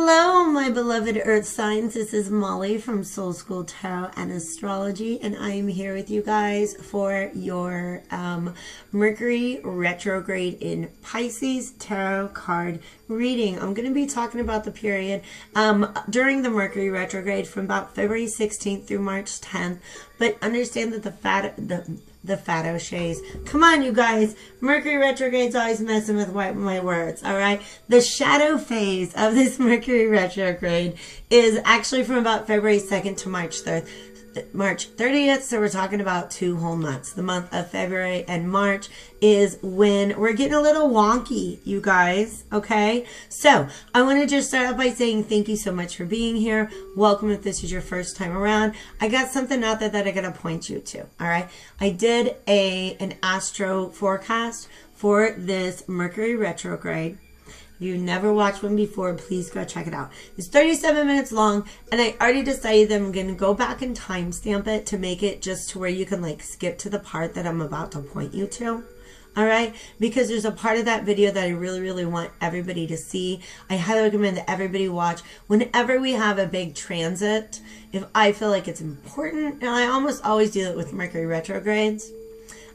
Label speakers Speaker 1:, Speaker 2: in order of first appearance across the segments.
Speaker 1: Hello, my beloved earth signs. This is Molly from Soul School Tarot and Astrology, and I am here with you guys for your Mercury Retrograde in Pisces tarot card reading. I'm going to be talking about the period during the Mercury Retrograde from about February 16th through March 10th, but understand that the Fado Shays. Come on, you guys. Mercury retrograde's always messing with my words, all right? The shadow phase of this Mercury retrograde is actually from about February 2nd to March 30th, so we're talking about 2 whole months. The month of February and March is when we're getting a little wonky, you guys, okay? So I want to just start out by saying thank you so much for being here. Welcome if this is your first time around. I got something out there that I got to point you to, all right? I did an astro forecast for this Mercury retrograde. If you've never watched one before, please go check it out. It's 37 minutes long, and I already decided that I'm going to go back and timestamp it to make it just to where you can like skip to the part that I'm about to point you to. All right, because there's a part of that video that I really want everybody to see. I highly recommend that everybody watch. Whenever we have a big transit, if I feel like it's important, and I almost always do it with Mercury retrogrades,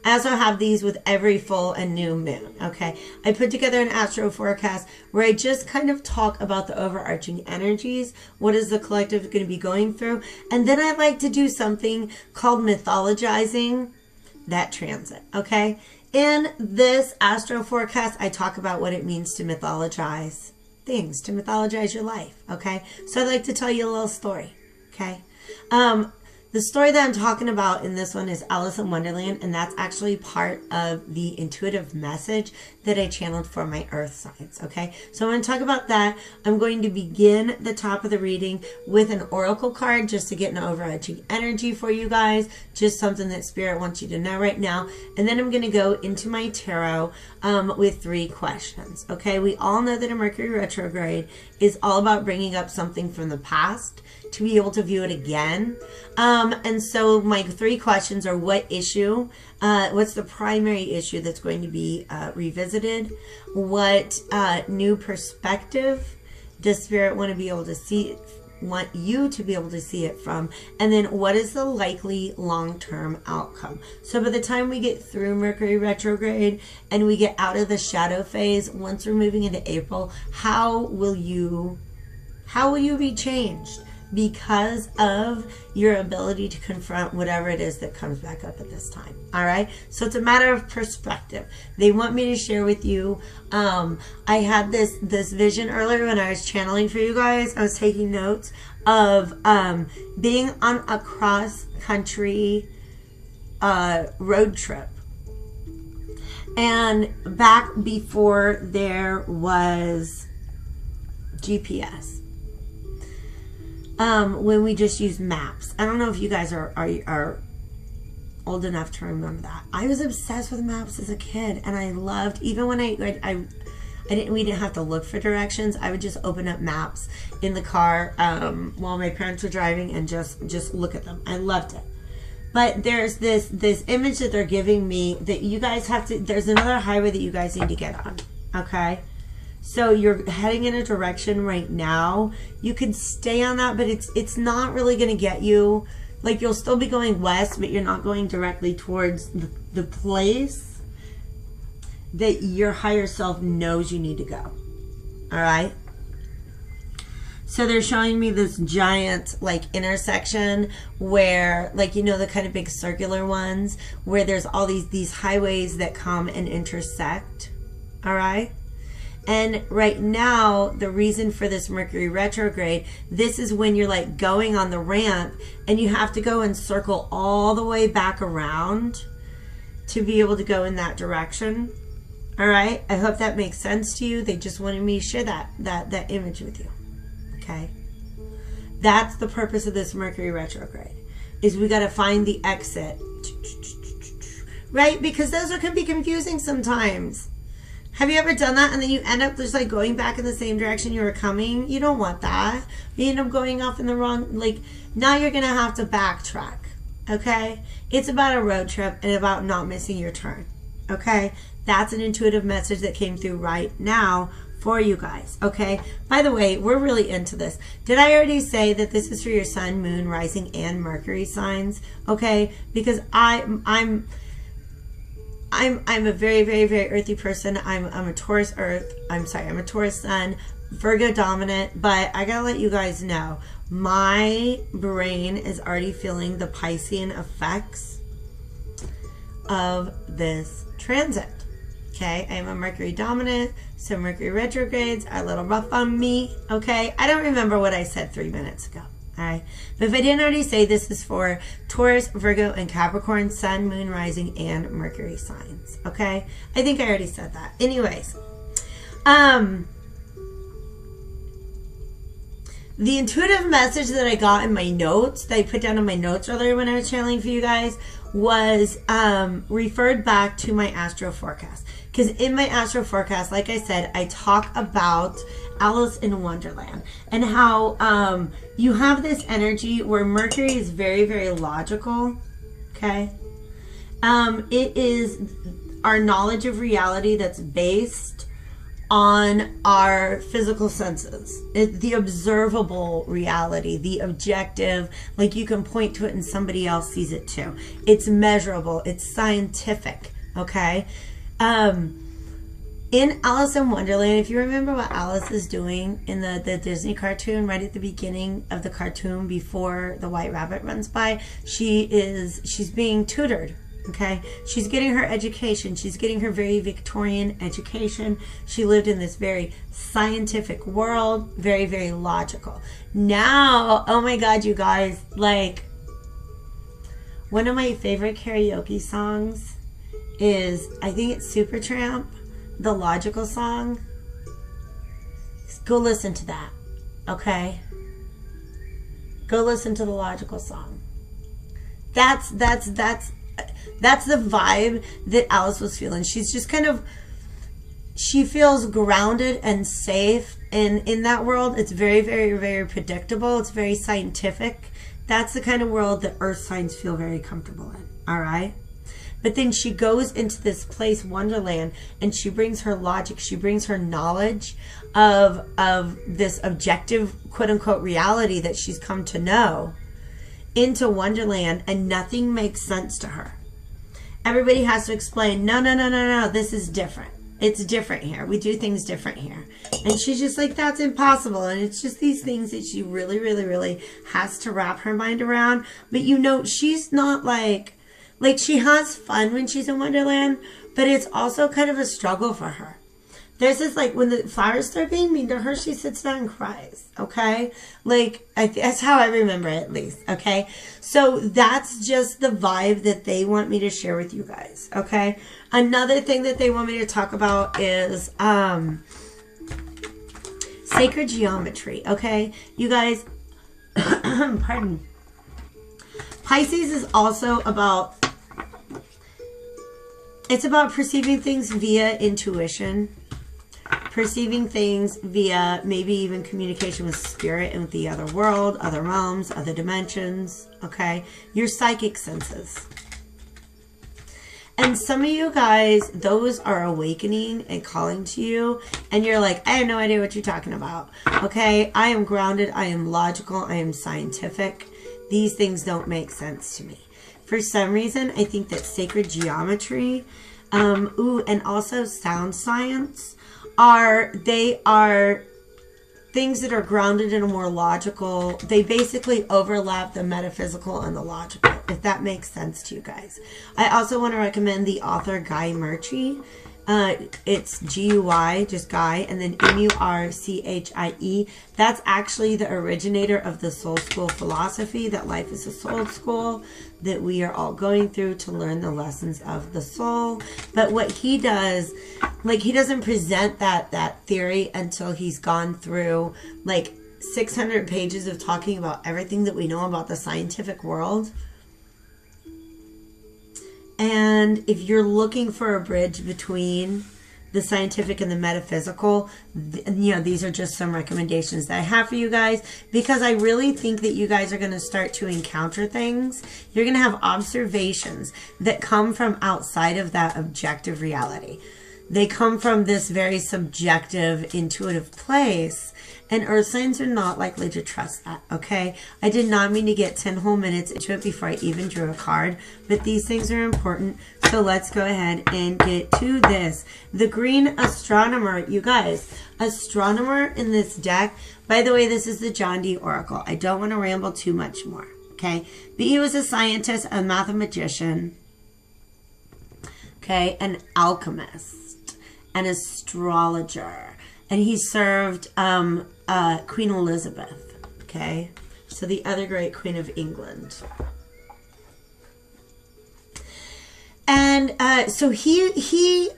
Speaker 1: I also have these with every full and new moon, okay? I put together an astro forecast where I just kind of talk about the overarching energies. What is the collective going to be going through? And then I like to do something called mythologizing that transit, okay? In this astro forecast, I talk about what it means to mythologize things, to mythologize your life, okay? So I'd like to tell you a little story, okay? The story that I'm talking about in this one is Alice in Wonderland, and that's actually part of the intuitive message that I channeled for my earth signs, okay? So I'm going to talk about that. I'm going to begin the top of the reading with an oracle card just to get an overarching energy for you guys, just something that Spirit wants you to know right now. And then I'm going to go into my tarot with 3 questions, okay? We all know that a Mercury retrograde is all about bringing up something from the past to be able to view it again. And so my 3 questions are: what issue, what's the primary issue that's going to be revisited? What new perspective does Spirit want to be able to see, want you to be able to see it from? And then what is the likely long-term outcome? So by the time we get through Mercury retrograde and we get out of the shadow phase, once we're moving into April, how will you be changed because of your ability to confront whatever it is that comes back up at this time? All right, so it's a matter of perspective. They want me to share with you. I had this vision earlier when I was channeling for you guys. I was taking notes of being on a cross country road trip, and back before there was GPS, when we just use maps. I don't know if you guys are old enough to remember that. I was obsessed with maps as a kid, and I loved, even when we didn't have to look for directions. I would just open up maps in the car while my parents were driving and just look at them. I loved it. But there's this image that they're giving me that you guys have to, there's another highway that you guys need to get on, okay? So you're heading in a direction right now. You could stay on that, but it's not really going to get you. Like, you'll still be going west, but you're not going directly towards the place that your higher self knows you need to go. All right? So they're showing me this giant, like, intersection where, like, you know, the kind of big circular ones where there's all these highways that come and intersect. All right? And right now, the reason for this Mercury retrograde, this is when you're like going on the ramp and you have to go and circle all the way back around to be able to go in that direction. All right. I hope that makes sense to you. They just wanted me to share that image with you. Okay. That's the purpose of this Mercury retrograde, is we got to find the exit, right? Because those can be confusing sometimes. Have you ever done that and then you end up just like going back in the same direction you were coming? You don't want that. You end up going off in the wrong, like, now you're going to have to backtrack, okay? It's about a road trip and about not missing your turn, okay? That's an intuitive message that came through right now for you guys, okay? By the way, we're really into this. Did I already say that this is for your sun, moon, rising, and Mercury signs? Okay, because I'm a very, very, very earthy person. I'm a Taurus earth. I'm a Taurus sun, Virgo dominant, but I gotta let you guys know, my brain is already feeling the Piscean effects of this transit. Okay, I am a Mercury dominant, so Mercury retrogrades are a little rough on me, okay? I don't remember what I said 3 minutes ago, all right? But if I didn't already say, this is for Taurus, Virgo, and Capricorn, sun, moon, rising, and Mercury signs, okay? I think I already said that. Anyways, the intuitive message that I got in my notes, that I put down in my notes earlier when I was channeling for you guys, was referred back to my astro forecast. Because in my astro forecast, like I said, I talk about Alice in Wonderland and how you have this energy where Mercury is very, very logical, okay? It is our knowledge of reality that's based on our physical senses. The observable reality, the objective, like you can point to it and somebody else sees it too. It's measurable, it's scientific, okay? In Alice in Wonderland, if you remember what Alice is doing in the Disney cartoon, right at the beginning of the cartoon before the white rabbit runs by, she's being tutored. Okay, she's getting her education. She's getting her very Victorian education. She lived in this very scientific world, very, very logical. Now, oh my God, you guys, like, one of my favorite karaoke songs is, I think it's Supertramp, the logical song. Go listen to that, okay? Go listen to the logical song. That's the vibe that Alice was feeling. She's just kind of, she feels grounded and safe in that world. It's very, very, very predictable. It's very scientific. That's the kind of world that earth signs feel very comfortable in, all right? But then she goes into this place, Wonderland, and she brings her logic, she brings her knowledge of this objective, quote unquote, reality that she's come to know into Wonderland, and nothing makes sense to her. Everybody has to explain, no, this is different. It's different here. We do things different here. And she's just like, that's impossible. And it's just these things that she really, really, really has to wrap her mind around. But you know, she's not like she has fun when she's in Wonderland, but it's also kind of a struggle for her. There's this, like, when the flowers start being mean to her, she sits down and cries, okay? Like, that's how I remember it, at least, okay? So that's just the vibe that they want me to share with you guys, okay? Another thing that they want me to talk about is sacred geometry, okay? You guys, pardon. Pisces is also about, it's about perceiving things via intuition, perceiving things via maybe even communication with spirit and with the other world, other realms, other dimensions, okay? Your psychic senses. And some of you guys, those are awakening and calling to you, and you're like, I have no idea what you're talking about, okay? I am grounded, I am logical, I am scientific. These things don't make sense to me. For some reason, I think that sacred geometry, and also sound science, they are things that are grounded in a more logical, they basically overlap the metaphysical and the logical, if that makes sense to you guys. I also want to recommend the author Guy Murchie. It's G-U-Y, just Guy, and then M-U-R-C-H-I-E. That's actually the originator of the soul school philosophy, that life is a soul school, that we are all going through to learn the lessons of the soul. But what he does, like, he doesn't present that theory until he's gone through like 600 pages of talking about everything that we know about the scientific world. And if you're looking for a bridge between the scientific and the metaphysical, you know, these are just some recommendations that I have for you guys, because I really think that you guys are going to start to encounter things. You're going to have observations that come from outside of that objective reality. they come from this very subjective, intuitive place. And earth signs are not likely to trust that, okay? I did not mean to get 10 whole minutes into it before I even drew a card, but these things are important. So let's go ahead and get to this. The green astronomer, you guys, astronomer in this deck. By the way, this is the John Dee Oracle. I don't want to ramble too much more, okay? But he was a scientist, a mathematician, okay, an alchemist, an astrologer, and he served Queen Elizabeth, okay? So the other great Queen of England. And so he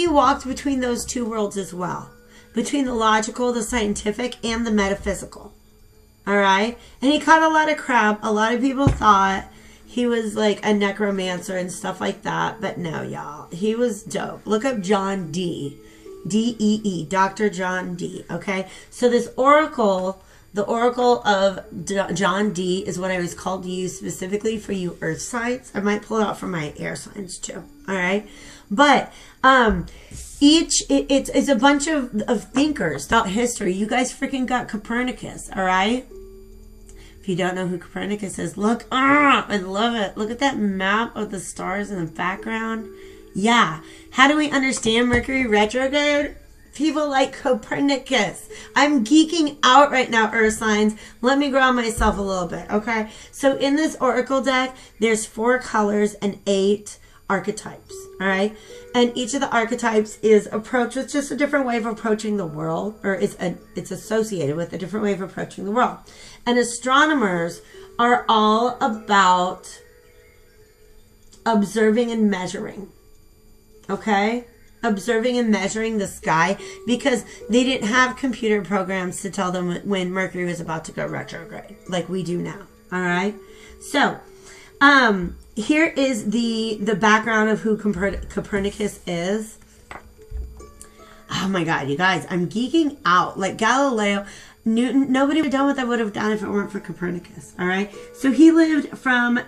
Speaker 1: walked between those two worlds as well, between the logical, the scientific, and the metaphysical. All right? And he caught a lot of crap. A lot of people thought he was like a necromancer and stuff like that. But no, y'all. He was dope. Look up John Dee. D-E-E. Dr. John Dee. Okay? So this oracle, the oracle of John Dee, is what I was called to use specifically for you earth signs. I might pull it out for my air signs too. All right? But it's a bunch of thinkers throughout history. You guys freaking got Copernicus. All right? If you don't know who Copernicus is, look. I love it. Look at that map of the stars in the background. Yeah. How do we understand Mercury retrograde? People like Copernicus. I'm geeking out right now, earth signs. Let me ground myself a little bit, okay? So in this oracle deck, there's 4 colors and 8 archetypes, all right? And each of the archetypes is approached with just a different way of approaching the world, or it's associated with a different way of approaching the world. And astronomers are all about observing and measuring, okay? Observing and measuring the sky, because they didn't have computer programs to tell them when Mercury was about to go retrograde like we do now. All right. So here is the background of who Copernicus is. Oh my God, you guys, I'm geeking out. Like Galileo, Newton, nobody would have done what they would have done if it weren't for Copernicus. All right. So he lived from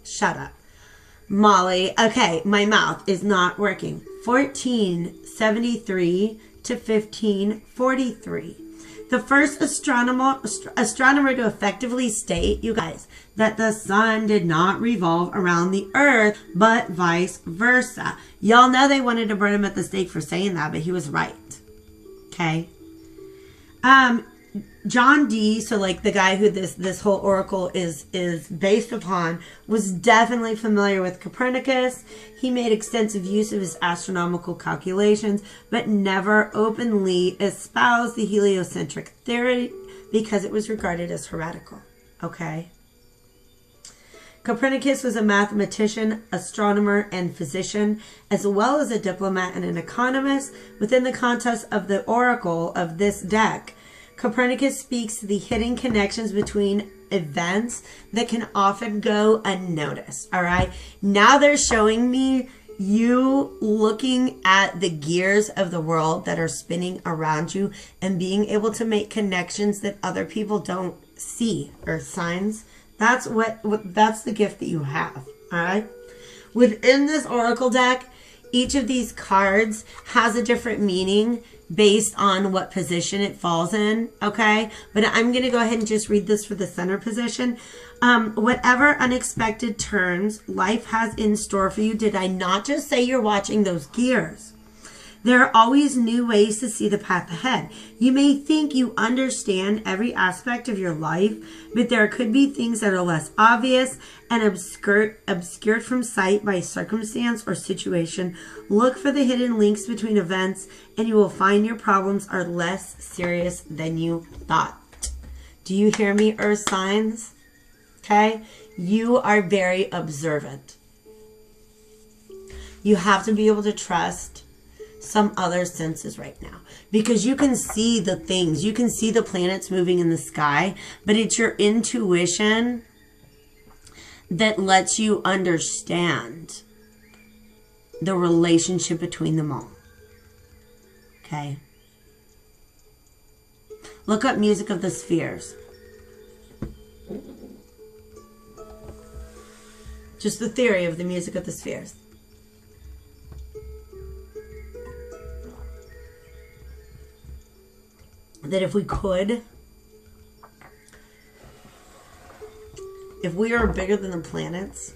Speaker 1: shut up, Molly. Okay, my mouth is not working. 1473 to 1543. The first astronomer to effectively state, you guys, that the sun did not revolve around the earth, but vice versa. Y'all know they wanted to burn him at the stake for saying that, but he was right. Okay. John Dee, so like the guy who this whole oracle is based upon, was definitely familiar with Copernicus. He made extensive use of his astronomical calculations, but never openly espoused the heliocentric theory because it was regarded as heretical. Okay. Copernicus was a mathematician, astronomer, and physician, as well as a diplomat and an economist. Within the context of the oracle of this deck, Copernicus speaks to the hidden connections between events that can often go unnoticed. All right. Now they're showing me you looking at the gears of the world that are spinning around you and being able to make connections that other people don't see, earth signs. That's that's the gift that you have. All right. Within this oracle deck, each of these cards has a different meaning based on what position it falls in, okay? But I'm going to go ahead and just read this for the center position. Whatever unexpected turns life has in store for you, did I not just say you're watching those gears? There are always new ways to see the path ahead. You may think you understand every aspect of your life, but there could be things that are less obvious and obscured from sight by circumstance or situation. Look for the hidden links between events, and you will find your problems are less serious than you thought. Do you hear me, earth signs? Okay? You are very observant. You have to be able to trust some other senses right now, because you can see the things, you can see the planets moving in the sky, but it's your intuition that lets you understand the relationship between them all. Okay. Look up Music of the Spheres. Just the theory of the music of the spheres. That if we could, if we are bigger than the planets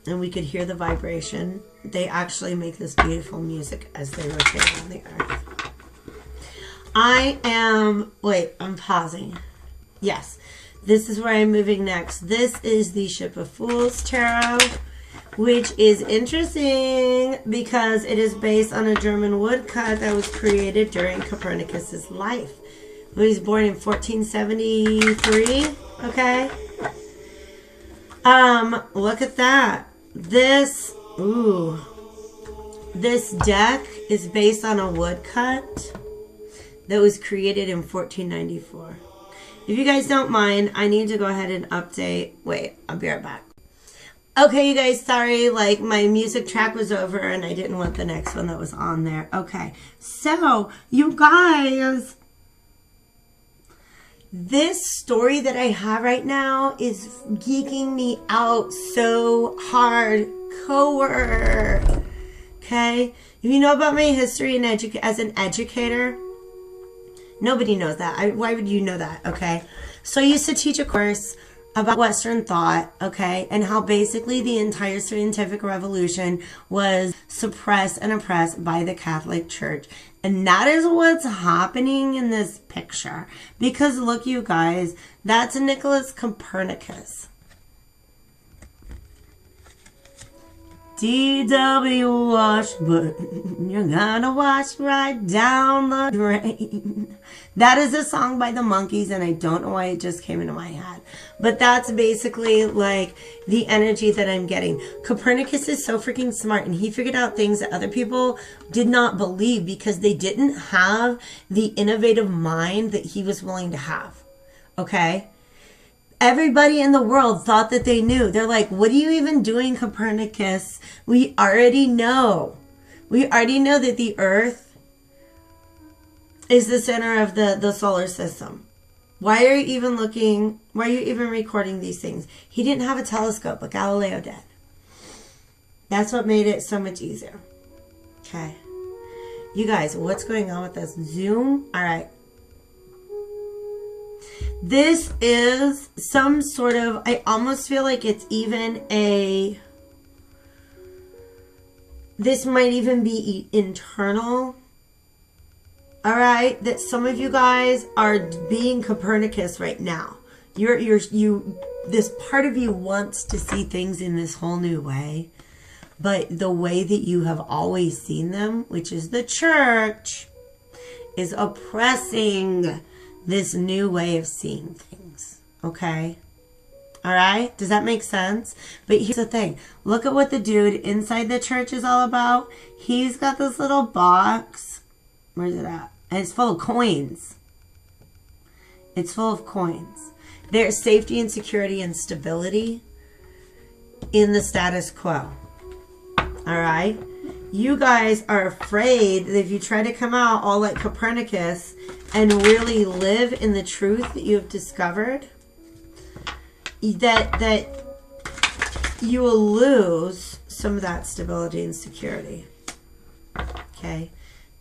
Speaker 1: and we could hear the vibration, they actually make this beautiful music as they rotate around the earth. I'm pausing. Yes, this is where I'm moving next. This is the Ship of Fools Tarot, which is interesting because it is based on a German woodcut that was created during Copernicus's life. He was born in 1473, okay? Look at that. This deck is based on a woodcut that was created in 1494. If you guys don't mind, I need to go ahead and update. Wait, I'll be right back. Okay, you guys, sorry, like my music track was over and I didn't want the next one that was on there. Okay, so you guys, this story that I have right now is geeking me out so hardcore. Okay, if you know about my history and as an educator, nobody knows that. Why would you know that? Okay, so I used to teach a course about Western thought, okay, and how basically the entire scientific revolution was suppressed and oppressed by the Catholic Church. And that is what's happening in this picture. Because look, you guys, that's Nicholas Copernicus. DW wash, but you're gonna wash right down the drain. That is a song by the Monkees, and I don't know why it just came into my head. But that's basically like the energy that I'm getting. Copernicus is so freaking smart, and he figured out things that other people did not believe because they didn't have the innovative mind that he was willing to have. Okay? Everybody in the world thought that they knew. They're like, what are you even doing, Copernicus? We already know. We already know that the Earth is the center of the solar system. Why are you even looking? Why are you even recording these things? He didn't have a telescope like Galileo did. That's what made it so much easier. Okay. You guys, what's going on with this? Zoom? All right. This is some sort of, I almost feel like it's even this might even be internal. All right, that some of you guys are being Copernicus right now. This part of you wants to see things in this whole new way, but the way that you have always seen them, which is the church, is oppressing this new way of seeing things. Okay? All right? Does that make sense? But here's the thing. Look at what the dude inside the church is all about. He's got this little box. Where's it at? And it's full of coins. It's full of coins. There's safety and security and stability in the status quo. All right? You guys are afraid that if you try to come out all like Copernicus and really live in the truth that you have discovered, that you will lose some of that stability and security. Okay,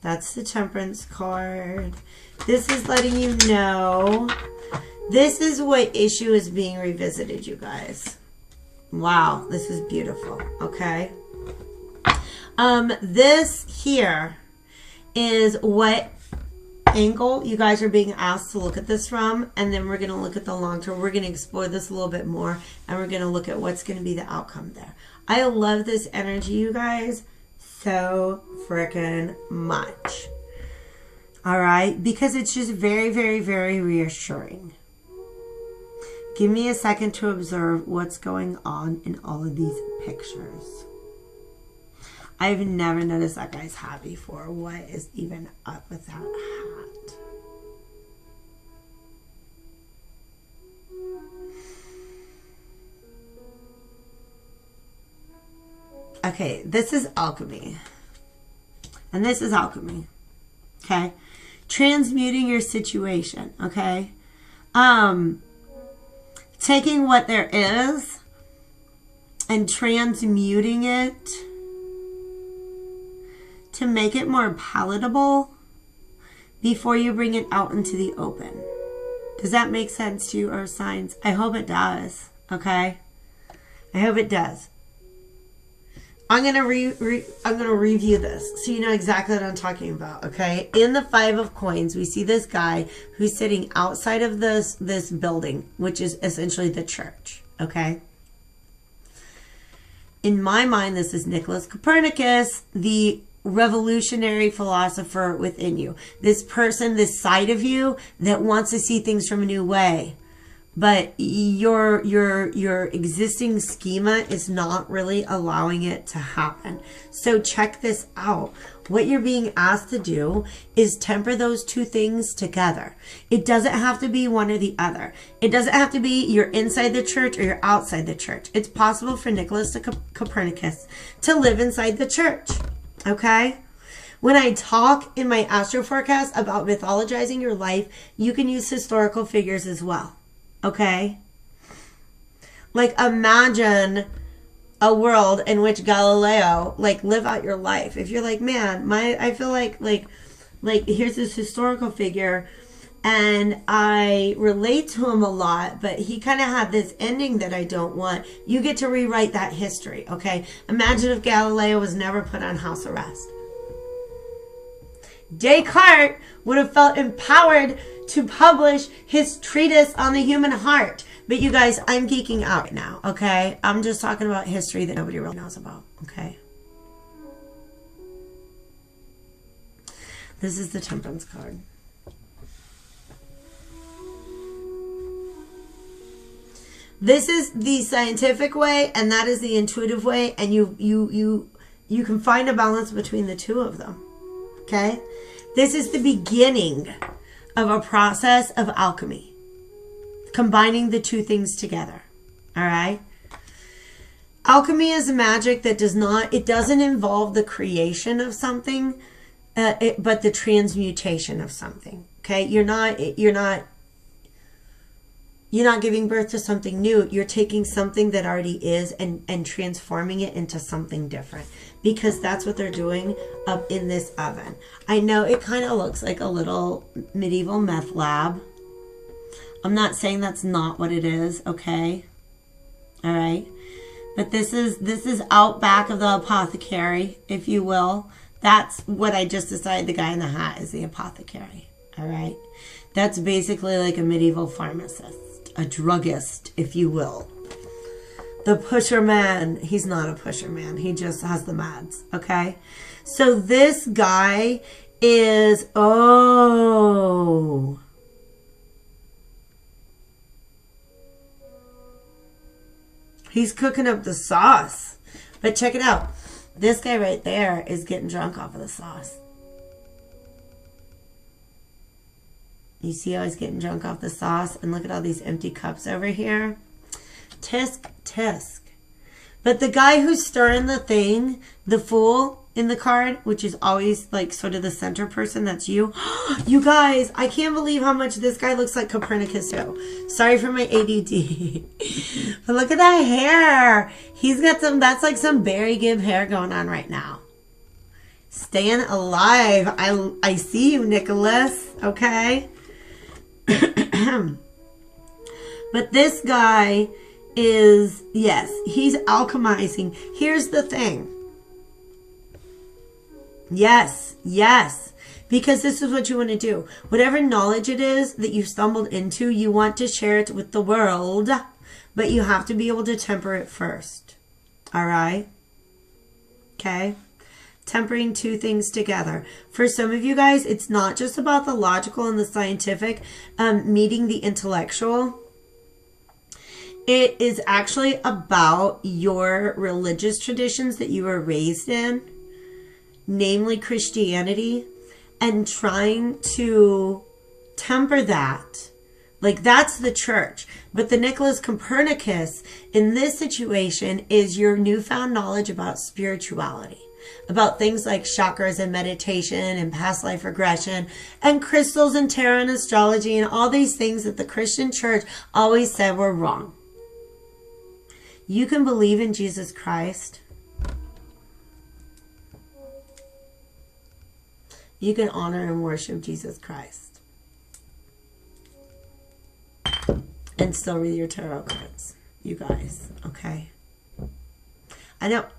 Speaker 1: that's the Temperance card. This is letting you know this is what issue is being revisited, you guys. Wow, this is beautiful. Okay. This here is what angle you guys are being asked to look at this from, and then we're going to look at the long term. We're going to explore this a little bit more, and we're going to look at what's going to be the outcome there. I love this energy, you guys, so freaking much. All right, because it's just very, very, very reassuring. Give me a second to observe what's going on in all of these pictures. I've never noticed that guy's hat before. What is even up with that hat? Okay, this is alchemy. And this is alchemy. Okay? Transmuting your situation, okay? Taking what there is and transmuting it to make it more palatable before you bring it out into the open. Does that make sense to you, Earth signs? I hope it does. Okay? I hope it does. I'm gonna review this so you know exactly what I'm talking about. Okay? In the Five of Coins, we see this guy who's sitting outside of this building, which is essentially the church. Okay? In my mind, this is Nicholas Copernicus, the revolutionary philosopher within you. This person, this side of you that wants to see things from a new way. But your existing schema is not really allowing it to happen. So check this out. What you're being asked to do is temper those two things together. It doesn't have to be one or the other. It doesn't have to be you're inside the church or you're outside the church. It's possible for Nicholas Copernicus to live inside the church. Okay? When I talk in my astro forecast about mythologizing your life, you can use historical figures as well. Okay? Like, imagine a world in which Galileo, like, live out your life. If you're like, man, I feel like here's this historical figure and I relate to him a lot, but he kind of had this ending that I don't want. You get to rewrite that history, okay? Imagine if Galileo was never put on house arrest. Descartes would have felt empowered to publish his treatise on the human heart. But you guys, I'm geeking out right now, okay? I'm just talking about history that nobody really knows about, okay? This is the Temperance card. This is the scientific way, and that is the intuitive way, and you can find a balance between the two of them, okay? This is the beginning of a process of alchemy, combining the two things together. All right. Alchemy is a magic that doesn't involve the creation of something, but the transmutation of something. Okay. You're not giving birth to something new. You're taking something that already is and transforming it into something different, because that's what they're doing up in this oven. I know it kind of looks like a little medieval meth lab. I'm not saying that's not what it is, okay? All right. But this is out back of the apothecary, if you will. That's what I just decided the guy in the hat is, the apothecary. All right. That's basically like a medieval pharmacist, a druggist, if you will. The pusher man, he's not a pusher man. He just has the meds, okay? So this guy is, he's cooking up the sauce. But check it out. This guy right there is getting drunk off of the sauce. You see how he's getting drunk off the sauce? And look at all these empty cups over here. Tisk, tisk. But the guy who's stirring the thing, the Fool in the card, which is always like sort of the center person, that's you. You guys, I can't believe how much this guy looks like Copernicus too. Sorry for my ADD. But look at that hair. He's got that's like some Barry Gibb hair going on right now. Staying alive. I see you, Nicholas. Okay? But this guy is, yes, he's alchemizing. Here's the thing. Yes, yes. Because this is what you want to do. Whatever knowledge it is that you've stumbled into, you want to share it with the world. But you have to be able to temper it first. All right? Okay? Tempering two things together. For some of you guys, it's not just about the logical and the scientific meeting the intellectual. It is actually about your religious traditions that you were raised in, namely Christianity, and trying to temper that. Like, that's the church. But the Nicholas Copernicus in this situation is your newfound knowledge about spirituality, about things like chakras and meditation and past life regression and crystals and tarot and astrology and all these things that the Christian church always said were wrong. You can believe in Jesus Christ. You can honor and worship Jesus Christ. And still read your tarot cards, you guys, okay? I don't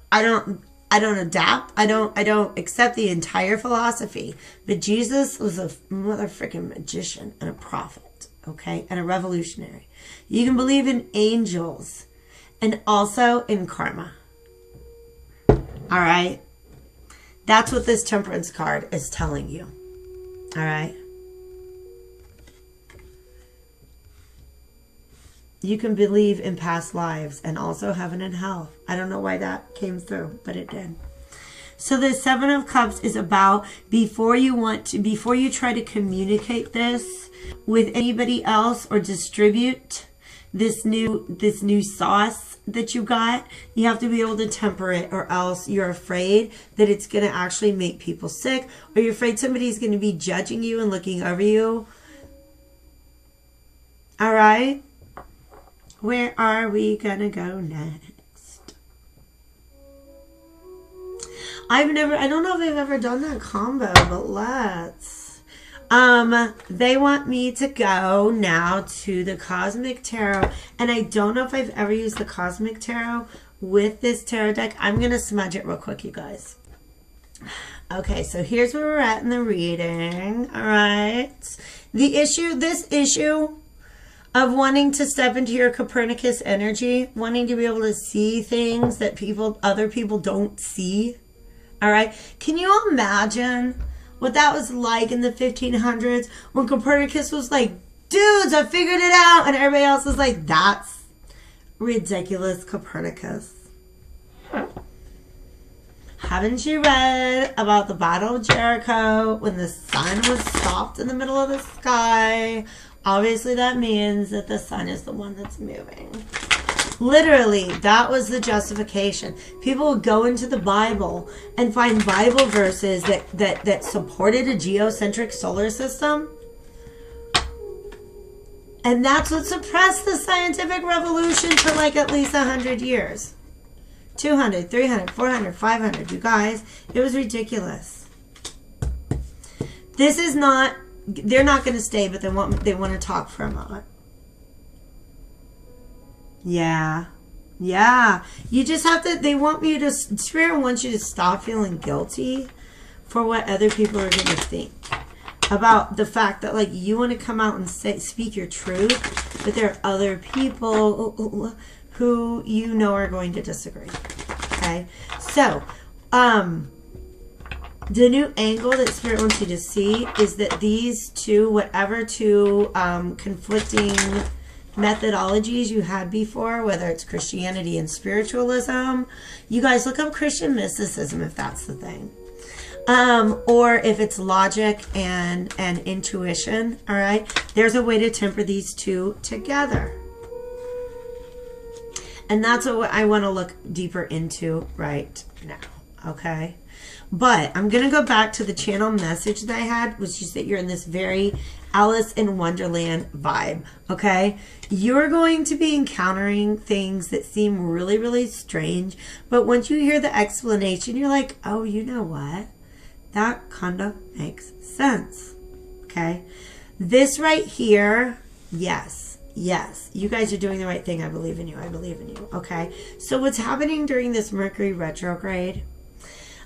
Speaker 1: adapt. I don't accept the entire philosophy. But Jesus was a motherfucking magician and a prophet, okay? And a revolutionary. You can believe in angels and also in karma. All right? That's what this Temperance card is telling you. All right? You can believe in past lives and also heaven and hell. I don't know why that came through, but it did. So the Seven of Cups is about before you try to communicate this with anybody else or distribute this new sauce that you got, you have to be able to temper it, or else you're afraid that it's going to actually make people sick, or you're afraid somebody's going to be judging you and looking over you. All right? Where are we gonna go next? I don't know if I've ever done that combo, but let's. They want me to go now to the Cosmic Tarot, and I don't know if I've ever used the Cosmic Tarot with this tarot deck. I'm gonna smudge it real quick, you guys. Okay, so here's where we're at in the reading. All right, this issue of wanting to step into your Copernicus energy, wanting to be able to see things that other people don't see. All right. Can you imagine what that was like in the 1500s when Copernicus was like, dudes, I figured it out. And everybody else was like, that's ridiculous, Copernicus. Haven't you read about the Battle of Jericho when the sun was stopped in the middle of the sky? Obviously, that means that the sun is the one that's moving. Literally, that was the justification. People would go into the Bible and find Bible verses that supported a geocentric solar system. And that's what suppressed the scientific revolution for like at least 100 years. 200, 300, 400, 500. You guys, it was ridiculous. This is not... They're not going to stay, but they want to talk for a moment. Yeah. You just have to, Spirit wants you to stop feeling guilty for what other people are going to think. About the fact that, like, you want to come out and speak your truth, but there are other people who you know are going to disagree. Okay? So, the new angle that Spirit wants you to see is that these two, whatever two conflicting methodologies you had before, whether it's Christianity and spiritualism, you guys look up Christian mysticism if that's the thing. Or if it's logic and intuition, all right? There's a way to temper these two together. And that's what I want to look deeper into right now, okay? But I'm going to go back to the channel message that I had, which is that you're in this very Alice in Wonderland vibe, okay? You're going to be encountering things that seem really, really strange. But once you hear the explanation, you're like, oh, you know what? That kind of makes sense, okay? This right here, yes, you guys are doing the right thing. I believe in you. I believe in you, okay? So what's happening during this Mercury retrograde,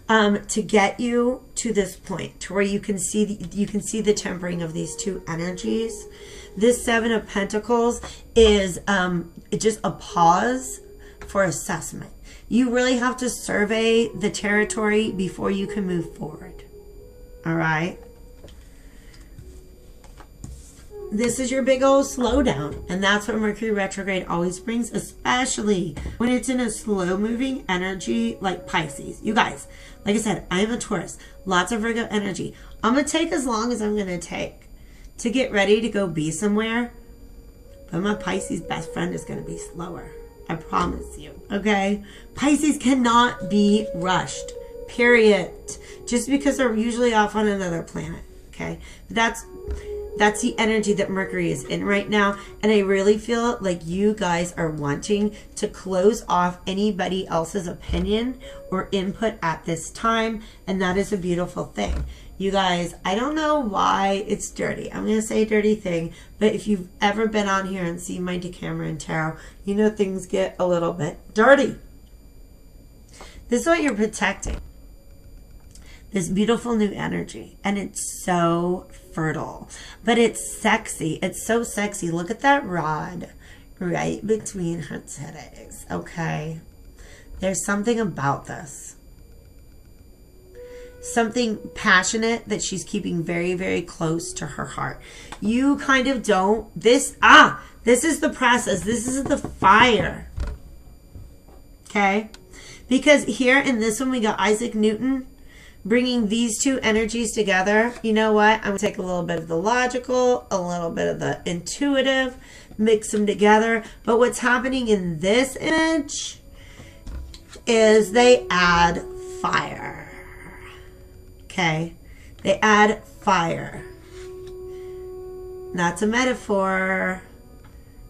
Speaker 1: to get you to this point to where you can see the tempering of these two energies. This Seven of Pentacles is just a pause for assessment. You really have to survey the territory before you can move forward. All right. This is your big old slowdown, and that's what Mercury retrograde always brings, especially when it's in a slow moving energy like Pisces. You guys, like I said, I am a Taurus, lots of Virgo energy. I'm going to take as long as I'm going to take to get ready to go be somewhere, but my Pisces best friend is going to be slower. I promise you, okay? Pisces cannot be rushed, period. Just because they're usually off on another planet, okay? But That's the energy that Mercury is in right now. And I really feel like you guys are wanting to close off anybody else's opinion or input at this time. And that is a beautiful thing. You guys, I don't know why it's dirty. I'm going to say a dirty thing. But if you've ever been on here and seen my Decameron Tarot, you know things get a little bit dirty. This is what you're protecting. This beautiful new energy. And it's so fertile. But it's sexy. It's so sexy. Look at that rod right between her titties. Okay? There's something about this. Something passionate that she's keeping very, very close to her heart. You kind of don't. This is the process. This is the fire. Okay? Because here in this one, we got Isaac Newton bringing these two energies together. You know what? I'm going to take a little bit of the logical, a little bit of the intuitive, mix them together. But what's happening in this image is they add fire. Okay? They add fire. That's a metaphor.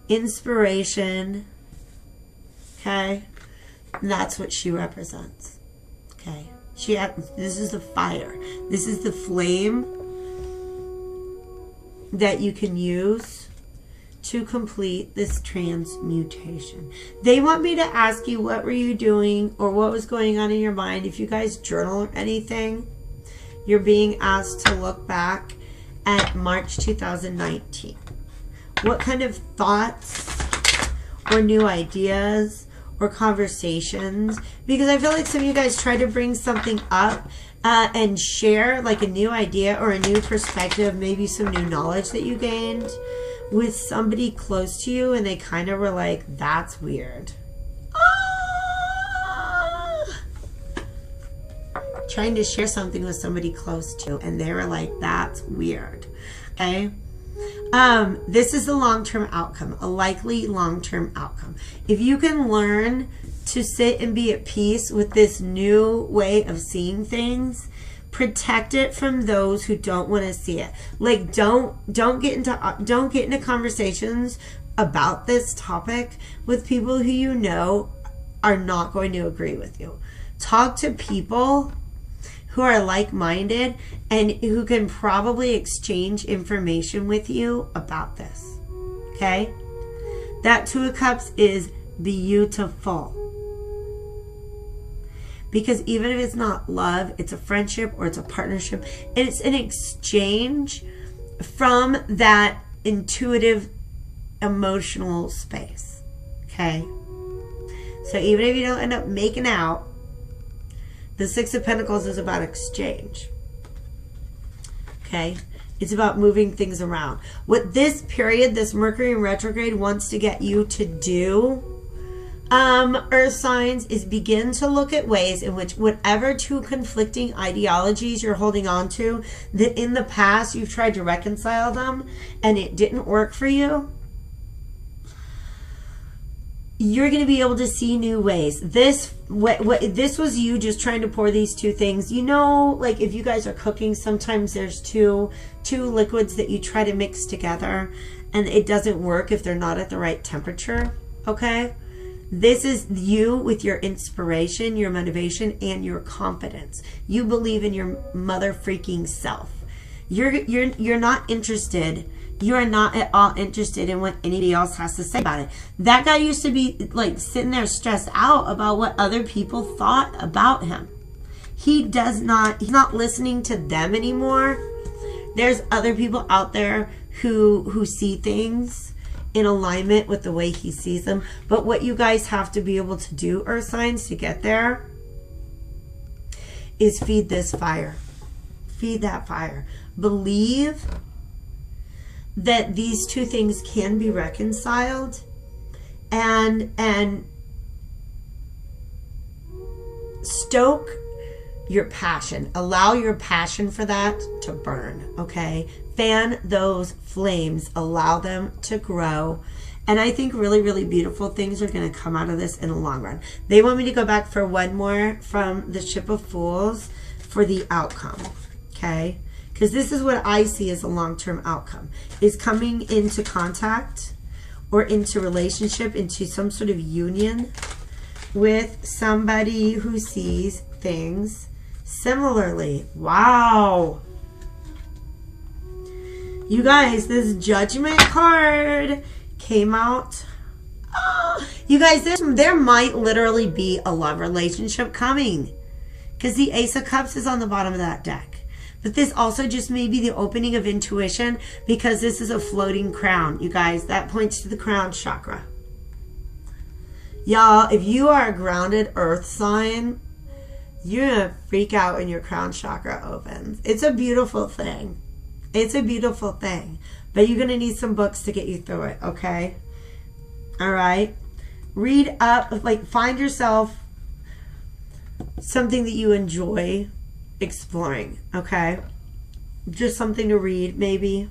Speaker 1: Inspiration. Okay? And that's what she represents. Okay? This is the fire. This is the flame that you can use to complete this transmutation. They want me to ask you, what were you doing or what was going on in your mind? If you guys journal or anything, you're being asked to look back at March 2019. What kind of thoughts or new ideas or conversations? Because I feel like some of you guys try to bring something up and share like a new idea or a new perspective, maybe some new knowledge that you gained with somebody close to you, and they kind of were like, that's weird. Trying to share something with somebody close to, and they were like, that's weird. Okay? This is the long-term outcome, a likely long-term outcome. If you can learn to sit and be at peace with this new way of seeing things, protect it from those who don't want to see it. Like, don't get into conversations about this topic with people who you know are not going to agree with you. Talk to people who are like-minded and who can probably exchange information with you about this. Okay? That Two of Cups is beautiful. Because even if it's not love, it's a friendship or it's a partnership. It's an exchange from that intuitive, emotional space. Okay? So even if you don't end up making out, the Six of Pentacles is about exchange. Okay? It's about moving things around. What this period, this Mercury retrograde wants to get you to do, Earth signs, is begin to look at ways in which whatever two conflicting ideologies you're holding on to, that in the past you've tried to reconcile them and it didn't work for you, you're going to be able to see new ways. This was you just trying to pour these two things. You know, like if you guys are cooking, sometimes there's two liquids that you try to mix together and it doesn't work if they're not at the right temperature. Okay? This is you with your inspiration, your motivation, and your confidence. You believe in your mother freaking self. You're not interested. You are not at all interested in what anybody else has to say about it. That guy used to be like sitting there stressed out about what other people thought about him. He's not listening to them anymore. There's other people out there who see things in alignment with the way he sees them. But what you guys have to be able to do, Earth signs, to get there is feed this fire. Feed that fire. Believe that these two things can be reconciled, and stoke your passion. Allow your passion for that to burn, okay? Fan those flames. Allow them to grow. And I think really, really beautiful things are going to come out of this in the long run. They want me to go back for one more from the Ship of Fools for the outcome, okay? because this is what I see as a long-term outcome, is coming into contact or into relationship, into some sort of union with somebody who sees things similarly. Wow. You guys, this Judgment card came out. Oh, you guys, there might literally be a love relationship coming, because the Ace of Cups is on the bottom of that deck. But this also just may be the opening of intuition, because this is a floating crown. You guys, that points to the crown chakra. Y'all, if you are a grounded earth sign, you're going to freak out when your crown chakra opens. It's a beautiful thing. It's a beautiful thing. But you're going to need some books to get you through it, okay? All right? Read up, like, find yourself something that you enjoy exploring, okay? Just something to read, maybe,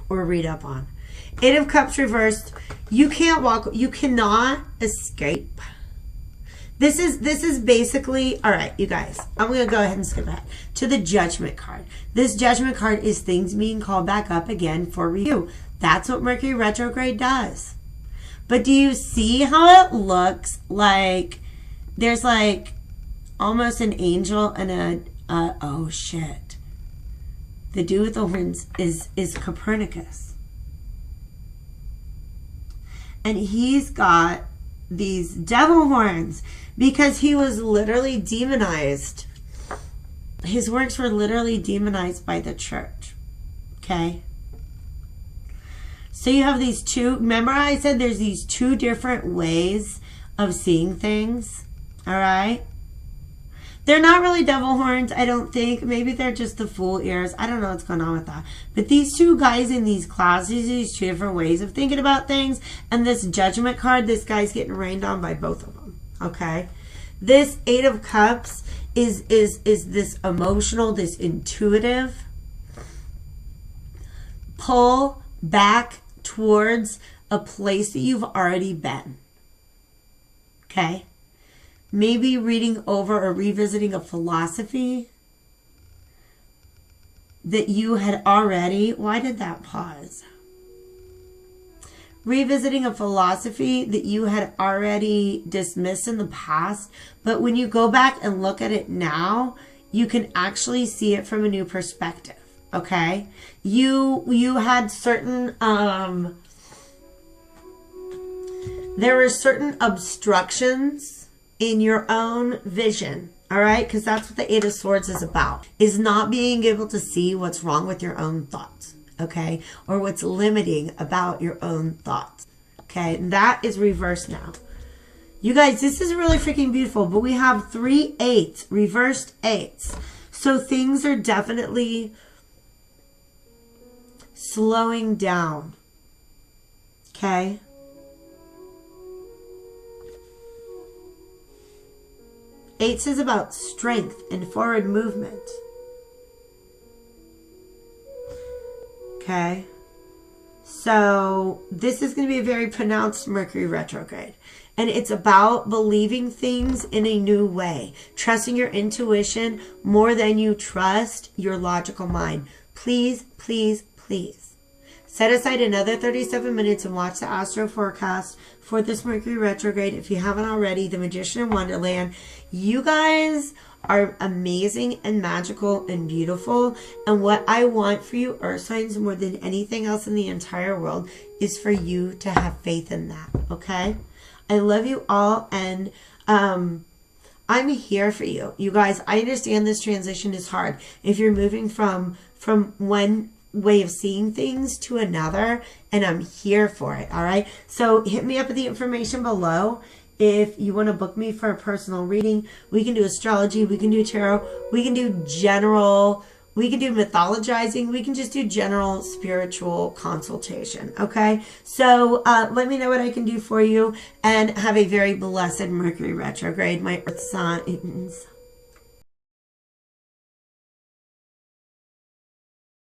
Speaker 1: or read up on. Eight of Cups reversed. You cannot escape. This is basically, all right, you guys, I'm going to go ahead and skip ahead to the Judgment card. This Judgment card is things being called back up again for review. That's what Mercury retrograde does. But do you see how it looks like there's like almost an angel and oh shit. The dude with the horns is Copernicus. And he's got these devil horns because he was literally demonized. His works were literally demonized by the church. Okay? So you have these two, remember I said there's these two different ways of seeing things. All right? They're not really devil horns, I don't think. Maybe they're just the fool ears. I don't know what's going on with that. But these two guys in these classes, these two different ways of thinking about things. And this Judgment card, this guy's getting rained on by both of them. Okay? This Eight of Cups is this emotional, this intuitive pull back towards a place that you've already been. Okay? Maybe reading over or revisiting a philosophy that you had already... Why did that pause? Revisiting a philosophy that you had already dismissed in the past, but when you go back and look at it now, you can actually see it from a new perspective. Okay? You had certain... there were certain obstructions in your own vision, all right? Because that's what the Eight of Swords is about, is not being able to see what's wrong with your own thoughts, okay? Or what's limiting about your own thoughts, okay? And that is reversed now. You guys, this is really freaking beautiful, but we have 3 8s, reversed 8s. So things are definitely slowing down, okay? Eights is about strength and forward movement. Okay. So this is going to be a very pronounced Mercury retrograde. And it's about believing things in a new way. Trusting your intuition more than you trust your logical mind. Please, please, please. Set aside another 37 minutes and watch the astro forecast for this Mercury retrograde. If you haven't already, The Magician in Wonderland. You guys are amazing and magical and beautiful. And what I want for you, Earth signs, more than anything else in the entire world, is for you to have faith in that. Okay? I love you all, and I'm here for you. You guys, I understand this transition is hard. If you're moving from one way of seeing things to another, and I'm here for it. All right, so hit me up with the information below if you want to book me for a personal reading. We can do astrology, we can do tarot, we can do general, we can do mythologizing, we can just do general spiritual consultation. Okay, so let me know what I can do for you, and have a very blessed Mercury retrograde, my Earth signs.